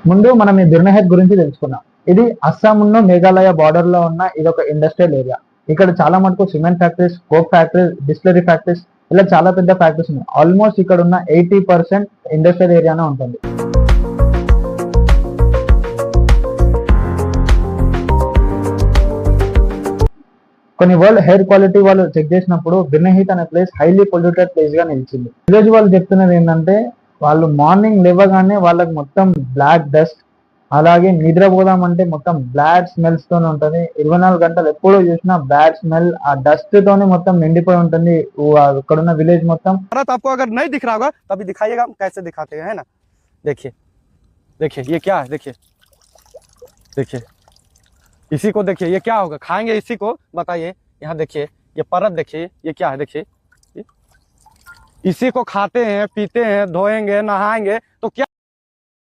ముందు మనం ఈ దుర్నహెత్ గురించి తెలుసుకుందాం. ఇది అస్సాం ఉన్న మేఘాలయ బార్డర్ లో ఉన్న ఇది ఒక ఇండస్ట్రియల్ ఏరియా. ఇక్కడ చాలా మటుకు cement factories, coke factories, distillery factories ఇలా చాలా పెద్ద ఫ్యాక్టరీస్ ఉన్నాయి. ఆల్మోస్ట్ ఇక్కడ ఉన్న 80% ఇండస్ట్రియల్ ఏరియానే ఉంటుంది. కొన్ని వరల్డ్ ఎయిర్ క్వాలిటీ వాళ్ళు చెక్ చేసినప్పుడు బిర్నహీత్ అనే ప్లేస్ హైలీ పొల్యూటెడ్ ప్లేస్ గా నిలిచింది. విలేజ్ వాళ్ళు చెప్తున్నది ఏంటంటే వాళ్ళు మార్నింగ్ లేవగానే వాళ్ళకి మొత్తం బ్లాక్ డస్ట్, అలాగే నిద్రపోదామంటే మొత్తం బ్లాడ్ స్మెల్స్ తోనే ఉంటుంది. 24 గంటలు ఎప్పుడు చూసినా బ్యాడ్ స్మెల్, ఆ డస్ట్ తోనే మొత్తం నిండిపోయి ఉంటుంది అక్కడ ఉన్న విలేజ్ మొత్తం. भारत आपको अगर नहीं दिख रहा होगा तो अभी दिखाइएगा, हम कैसे दिखाते हैं, है ना। देखिए देखिए ये क्या है, देखिए देखिए इसी को देखिए, ये क्या होगा, खाएंगे इसी को, बताइए। यहाँ देखिए ये परत, देखिए ये क्या है, देखिए इसी को खाते हैं, पीते हैं, धोएंगे, नहाएंगे तो क्या